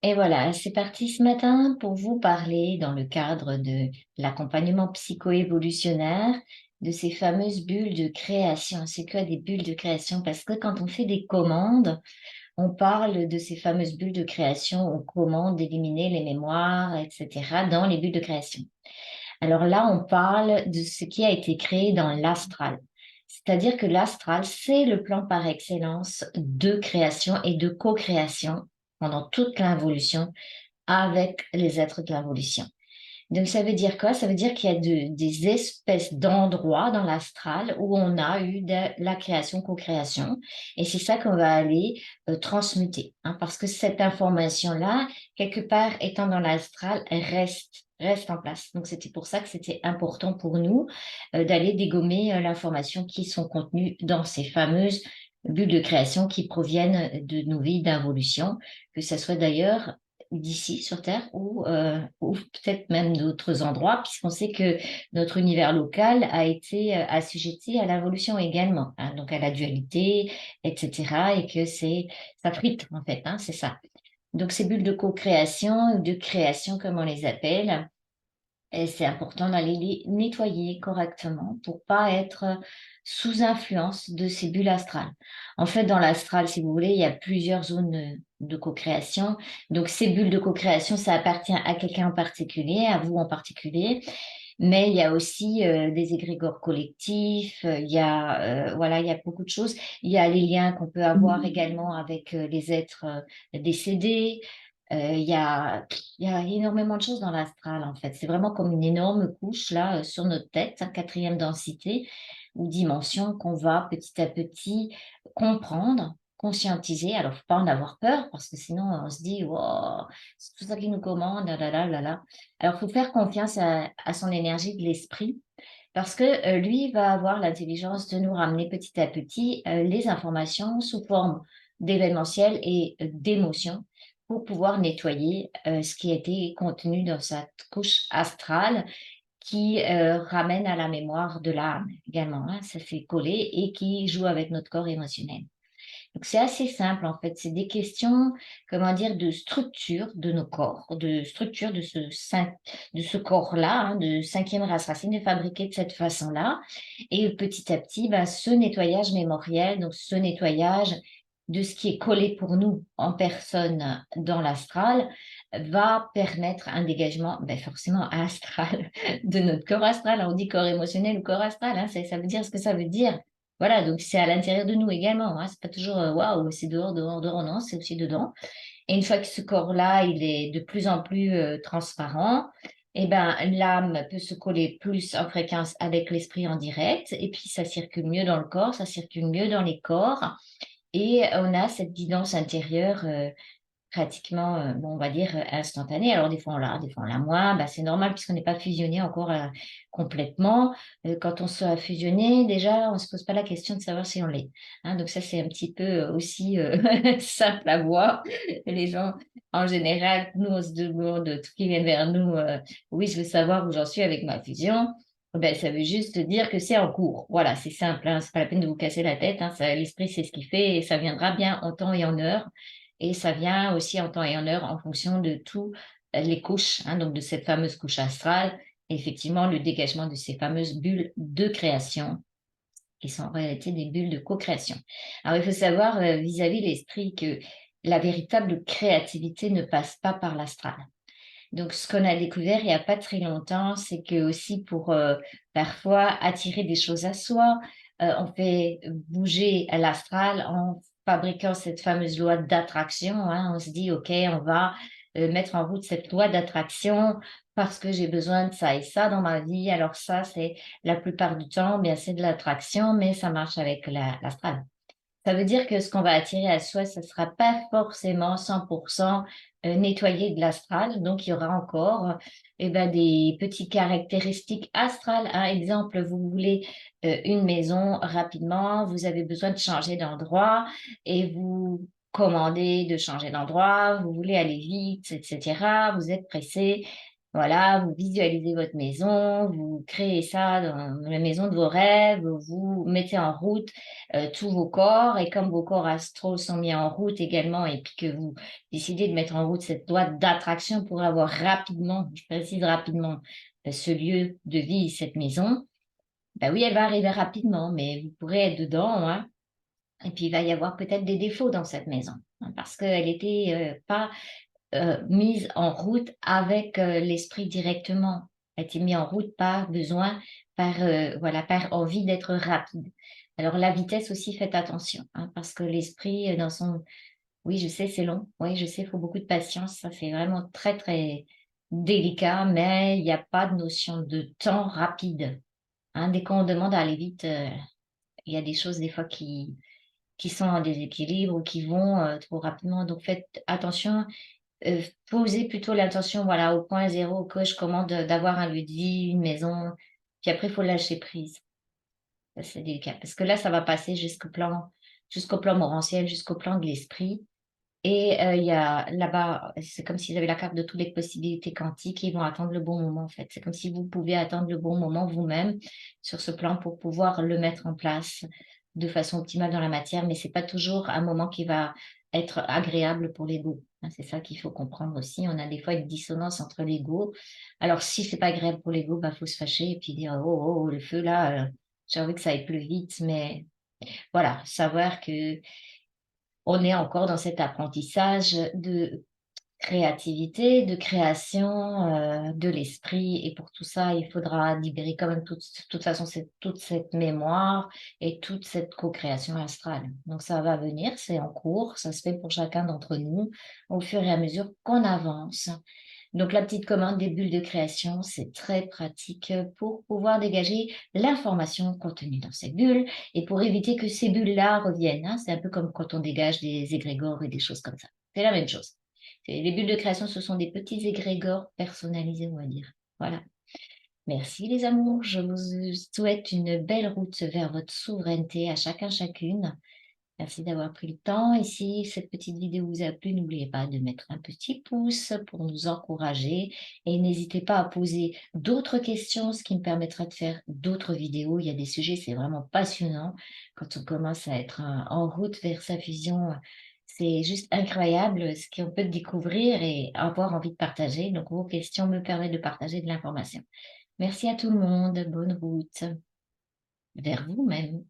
Et voilà, c'est parti ce matin pour vous parler dans le cadre de l'accompagnement psycho-évolutionnaire de ces fameuses bulles de création. C'est quoi des bulles de création? Parce que quand on fait des commandes, on parle de ces fameuses bulles de création, on commande d'éliminer les mémoires, etc. dans les bulles de création. Alors là, on parle de ce qui a été créé dans l'astral. C'est-à-dire que l'astral, c'est le plan par excellence de création et de co-création pendant toute l'involution avec les êtres de l'involution. Donc, ça veut dire quoi? Ça veut dire qu'il y a des espèces d'endroits dans l'astral où on a eu de la création, co-création. Et c'est ça qu'on va aller transmuter, hein, parce que cette information-là, quelque part étant dans l'astral, reste en place. Donc, c'était pour ça que c'était important pour nous d'aller dégommer l'information qui sont contenues dans ces fameuses bulles de création qui proviennent de nos vies d'involution, que ce soit d'ailleurs d'ici sur Terre ou peut-être même d'autres endroits, puisqu'on sait que notre univers local a été assujetti à l'involution également, hein, donc à la dualité, etc. Et que ça frite en fait, hein, c'est ça. Donc ces bulles de co-création ou de création, comme on les appelle, et c'est important d'aller les nettoyer correctement pour pas être sous influence de ces bulles astrales. En fait, dans l'astral, si vous voulez, il y a plusieurs zones de co-création. Donc, ces bulles de co-création, ça appartient à quelqu'un en particulier, à vous en particulier. Mais il y a aussi des égrégores collectifs, voilà, il y a beaucoup de choses. Il y a les liens qu'on peut avoir également avec les êtres décédés. Il y a énormément de choses dans l'astral, en fait. C'est vraiment comme une énorme couche, là, sur notre tête, hein, quatrième densité ou dimension qu'on va petit à petit comprendre, conscientiser. Alors, faut pas en avoir peur, parce que sinon, on se dit, wow, c'est tout ça qui nous commande, là, là, là, là, là. Alors, faut faire confiance à son énergie de l'esprit, parce que lui va avoir l'intelligence de nous ramener petit à petit les informations sous forme d'événementiel et d'émotions pour pouvoir nettoyer ce qui a été contenu dans cette couche astrale qui ramène à la mémoire de l'âme également, hein, ça s'est collé et qui joue avec notre corps émotionnel. Donc c'est assez simple en fait, c'est des questions, comment dire, de structure de nos corps, de structure de ce corps-là, hein, de cinquième race racine, est fabriqué de cette façon-là. Et petit à petit, ben, ce nettoyage mémoriel, donc ce nettoyage de ce qui est collé pour nous en personne dans l'astral, va permettre un dégagement, ben forcément astral, de notre corps astral. On dit corps émotionnel ou corps astral, hein, ça veut dire ce que ça veut dire. Voilà, donc c'est à l'intérieur de nous également, hein. C'est pas toujours waouh, c'est dehors, dehors, dehors, non, c'est aussi dedans. Et une fois que ce corps-là, il est de plus en plus transparent, eh ben l'âme peut se coller plus en fréquence avec l'esprit en direct, et puis ça circule mieux dans le corps, ça circule mieux dans les corps, et on a cette guidance intérieure pratiquement, bon, on va dire, instantanée. Alors, des fois, on l'a moins. Bah, c'est normal puisqu'on n'est pas fusionné encore complètement. Quand on sera fusionné, déjà, on ne se pose pas la question de savoir si on l'est, hein. Donc, ça, c'est un petit peu aussi simple à voir. Les gens, en général, nous, on se demande, tout qui vient vers nous, oui, je veux savoir où j'en suis avec ma fusion. Ben, ça veut juste dire que c'est en cours. Voilà, c'est simple, hein. C'est pas la peine de vous casser la tête, hein. L'esprit, c'est ce qu'il fait et ça viendra bien en temps et en heure. Et ça vient aussi en temps et en heure en fonction de tous les couches, hein, donc de cette fameuse couche astrale, et effectivement le dégagement de ces fameuses bulles de création, qui sont en réalité des bulles de co-création. Alors il faut savoir vis-à-vis de l'esprit que la véritable créativité ne passe pas par l'astral. Donc ce qu'on a découvert il n'y a pas très longtemps, c'est que aussi pour parfois attirer des choses à soi, on fait bouger l'astral en fabriquant cette fameuse loi d'attraction, hein. On se dit, OK, on va mettre en route cette loi d'attraction parce que j'ai besoin de ça et ça dans ma vie. Alors ça, c'est la plupart du temps, bien c'est de l'attraction, mais ça marche avec l'astral. Ça veut dire que ce qu'on va attirer à soi, ce ne sera pas forcément 100% nettoyé de l'astral. Donc, il y aura encore ben, des petites caractéristiques astrales. Un exemple, vous voulez une maison rapidement, vous avez besoin de changer d'endroit et vous commandez de changer d'endroit, vous voulez aller vite, etc. Vous êtes pressé. Voilà, vous visualisez votre maison, vous créez ça dans la maison de vos rêves, vous mettez en route tous vos corps et comme vos corps astraux sont mis en route également et puis que vous décidez de mettre en route cette loi d'attraction pour avoir rapidement, je précise rapidement, ce lieu de vie, cette maison, ben oui, elle va arriver rapidement, mais vous pourrez être dedans, hein, et puis il va y avoir peut-être des défauts dans cette maison, hein, parce qu'elle était pas mise en route avec l'esprit directement. Elle a été mise en route par besoin, voilà, par envie d'être rapide. Alors la vitesse aussi, faites attention, hein, parce que l'esprit dans son... Oui, je sais, c'est long. Oui, je sais, il faut beaucoup de patience. Ça, c'est vraiment très, très délicat, mais il n'y a pas de notion de temps rapide. Hein. Dès qu'on demande à aller vite, il y a des choses des fois qui sont en déséquilibre ou qui vont trop rapidement. Donc faites attention. Poser plutôt l'intention, voilà, au point zéro, que je commande d'avoir un lieu de vie, une maison, puis après, il faut lâcher prise. Ça, c'est délicat. Parce que là, ça va passer jusqu'au plan morantiel, jusqu'au plan de l'esprit. Et il y a là-bas, c'est comme s'ils avaient la carte de toutes les possibilités quantiques et ils vont attendre le bon moment, en fait. C'est comme si vous pouviez attendre le bon moment vous-même sur ce plan pour pouvoir le mettre en place de façon optimale dans la matière, mais c'est pas toujours un moment qui va être agréable pour l'ego. Hein. C'est ça qu'il faut comprendre aussi. On a des fois une dissonance entre l'ego. Alors, si c'est pas agréable pour l'ego, bah, faut se fâcher et puis dire, oh, oh, oh, le feu là, j'ai envie que ça aille plus vite, mais voilà, savoir que on est encore dans cet apprentissage de créativité, de création de l'esprit. Et pour tout ça, il faudra libérer quand même toute façon toute cette mémoire et toute cette co-création astrale. Donc ça va venir, c'est en cours, ça se fait pour chacun d'entre nous au fur et à mesure qu'on avance. Donc la petite commande des bulles de création, c'est très pratique pour pouvoir dégager l'information contenue dans ces bulles et pour éviter que ces bulles-là reviennent. Hein. C'est un peu comme quand on dégage des égrégores et des choses comme ça. C'est la même chose. Les bulles de création, ce sont des petits égrégores personnalisés, on va dire. Voilà. Merci les amours. Je vous souhaite une belle route vers votre souveraineté à chacun, chacune. Merci d'avoir pris le temps. Et si cette petite vidéo vous a plu, n'oubliez pas de mettre un petit pouce pour nous encourager. Et n'hésitez pas à poser d'autres questions, ce qui me permettra de faire d'autres vidéos. Il y a des sujets, c'est vraiment passionnant. Quand on commence à être en route vers sa fusion, c'est juste incroyable ce qu'on peut découvrir et avoir envie de partager. Donc, vos questions me permettent de partager de l'information. Merci à tout le monde. Bonne route vers vous-même.